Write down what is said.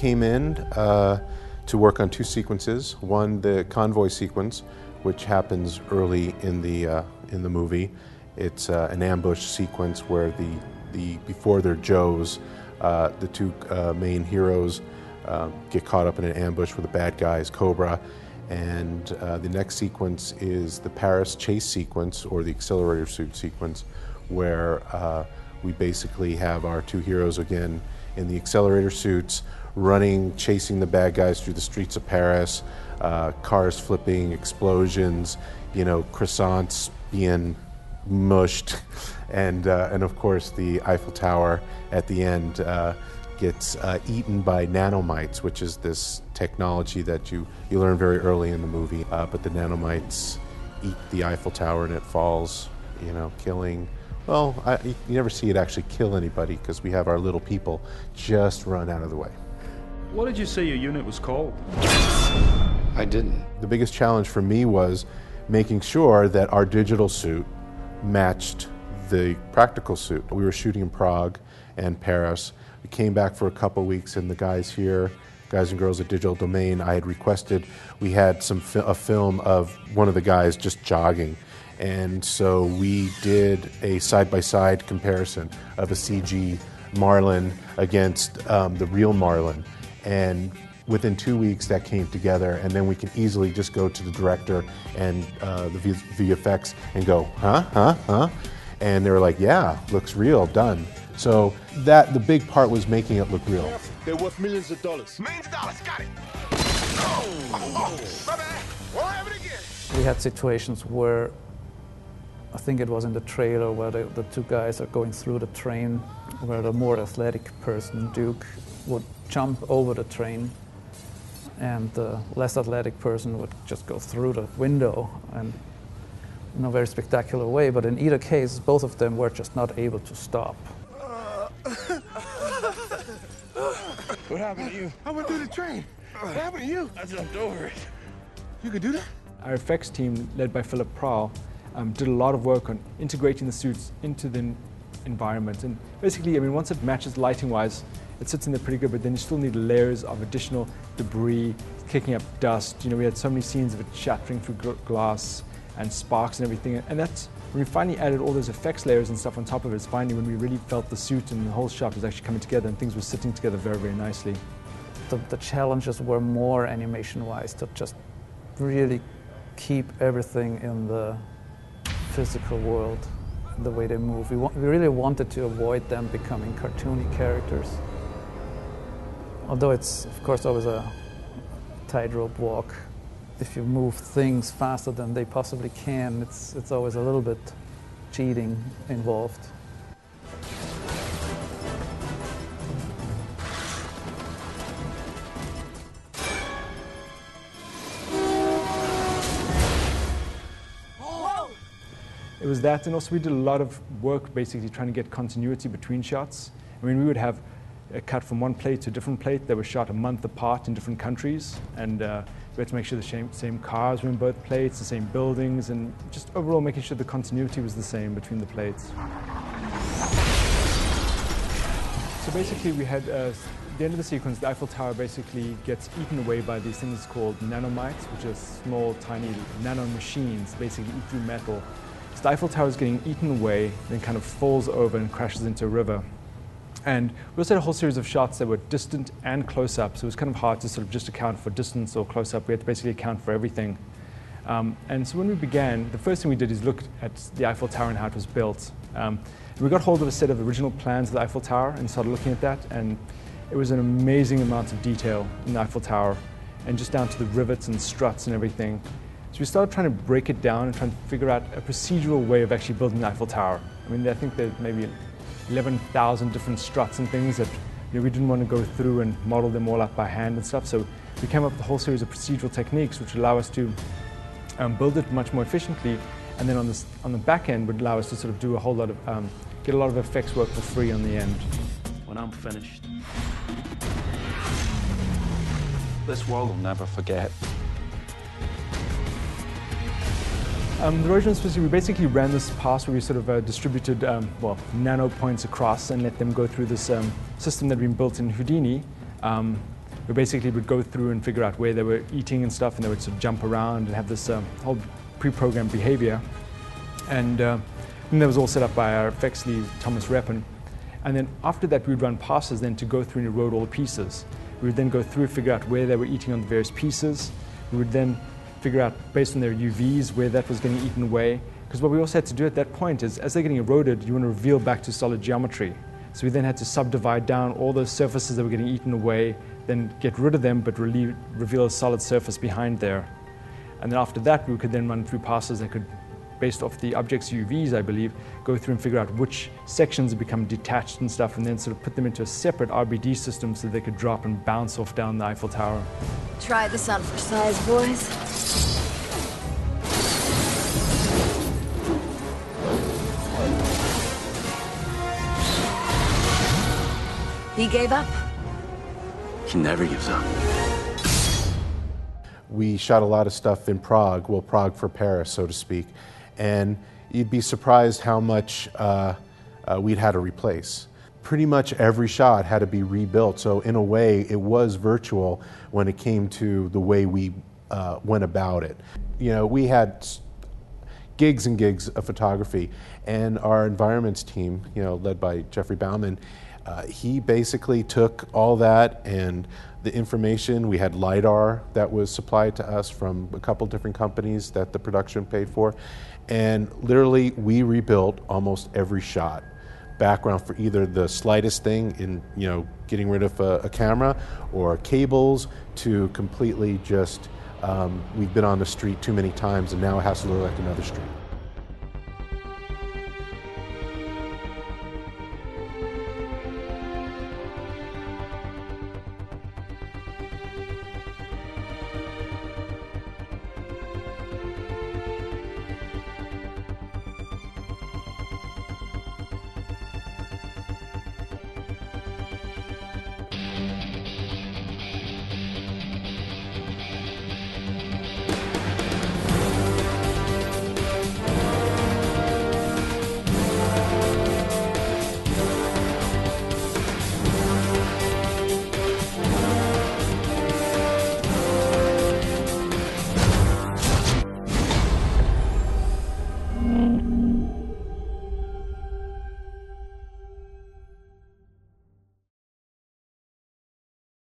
came in to work on two sequences. One, the convoy sequence, which happens early in the movie. It's an ambush sequence where before they're Joes, the two main heroes get caught up in an ambush with the bad guys, Cobra. And the next sequence is the Paris chase sequence, or the accelerator suit sequence, where we basically have our two heroes again in the accelerator suits, running, chasing the bad guys through the streets of Paris, cars flipping, explosions, you know, croissants being mushed, and of course the Eiffel Tower at the end gets eaten by nanomites, which is this technology that you learn very early in the movie. But the nanomites eat the Eiffel Tower and it falls, you know, killing. Well, you never see it actually kill anybody because we have our little people just run out of the way. What did you say your unit was called? I didn't. The biggest challenge for me was making sure that our digital suit matched the practical suit. We were shooting in Prague and Paris. We came back for a couple weeks, and the guys here, guys and girls at Digital Domain, I had requested, we had a film of one of the guys just jogging. And so we did a side-by-side comparison of a CG Marlin against the real Marlin. And within 2 weeks that came together, and then we can easily just go to the director and the VFX and go, huh? And they were like, yeah, looks real, done. So the big part was making it look real. They're worth millions of dollars. Millions of dollars, got it. Oh, my bad. Won't have it again. We had situations where, I think it was in the trailer, where the two guys are going through the train, where the more athletic person, Duke, would jump over the train, and the less athletic person would just go through the window, and in a very spectacular way. But in either case, both of them were just not able to stop. What happened to you? I went through the train. What happened to you? I jumped over it. You could do that? Our effects team, led by Philip Prowl, did a lot of work on integrating the suits into the environment. And basically, I mean, once it matches lighting-wise, it sits in there pretty good, but then you still need layers of additional debris, kicking up dust. You know, we had so many scenes of it shattering through glass and sparks and everything. And that's, when we finally added all those effects layers and stuff on top of it, it's finally when we really felt the suit and the whole shot was actually coming together and things were sitting together very, very nicely. The challenges were more animation-wise, to just really keep everything in the physical world, the way they move. We really wanted to avoid them becoming cartoony characters. Although it's, of course, always a tightrope walk. If you move things faster than they possibly can, it's always a little bit cheating involved. It was that, and also we did a lot of work basically trying to get continuity between shots. I mean, we would have a cut from one plate to a different plate that was shot a month apart in different countries, and we had to make sure the same cars were in both plates, the same buildings, and just overall making sure the continuity was the same between the plates. So basically we had, at the end of the sequence, the Eiffel Tower basically gets eaten away by these things called nanomites, which are small, tiny nano machines, basically eat through metal. So the Eiffel Tower is getting eaten away, then kind of falls over and crashes into a river. And we also had a whole series of shots that were distant and close-up, so it was kind of hard to sort of just account for distance or close-up. We had to basically account for everything. And so when we began, the first thing we did is look at the Eiffel Tower and how it was built. We got hold of a set of original plans of the Eiffel Tower and started looking at that, and it was an amazing amount of detail in the Eiffel Tower, and just down to the rivets and struts and everything. So we started trying to break it down and trying to figure out a procedural way of actually building the Eiffel Tower. I mean, I think there's maybe 11,000 different struts and things that we didn't want to go through and model them all up by hand and stuff. So we came up with a whole series of procedural techniques which allow us to build it much more efficiently, and then on the back end would allow us to sort of do a whole lot of get a lot of effects work for free on the end. When I'm finished, this world will never forget. The original specifically, we basically ran this pass where we sort of distributed nano points across and let them go through this system that had been built in Houdini. we basically would go through and figure out where they were eating and stuff, and they would sort of jump around and have this whole pre-programmed behavior. And then that was all set up by our effects lead, Thomas Reppen. And then after that, we would run passes then to go through and erode all the pieces. We would then go through and figure out where they were eating on the various pieces. We would then figure out, based on their UVs, where that was getting eaten away. Because what we also had to do at that point is, as they're getting eroded, you want to reveal back to solid geometry. So we then had to subdivide down all those surfaces that were getting eaten away, then get rid of them, but reveal a solid surface behind there. And then after that, we could then run through passes that could, based off the object's UVs, I believe, go through and figure out which sections have become detached and stuff, and then sort of put them into a separate RBD system so they could drop and bounce off down the Eiffel Tower. Try this on for size, boys. He gave up. He never gives up. We shot a lot of stuff in Prague, well, Prague for Paris, so to speak, and you'd be surprised how much we'd had to replace. Pretty much every shot had to be rebuilt, so in a way it was virtual when it came to the way we went about it. You know, we had gigs and gigs of photography, and our environments team, you know, led by Jeffrey Bauman, he basically took all that and the information. We had LiDAR that was supplied to us from a couple different companies that the production paid for, and literally we rebuilt almost every shot. Background for either the slightest thing in, you know, getting rid of a camera or cables, to completely just, we've been on the street too many times and now it has to look like another street.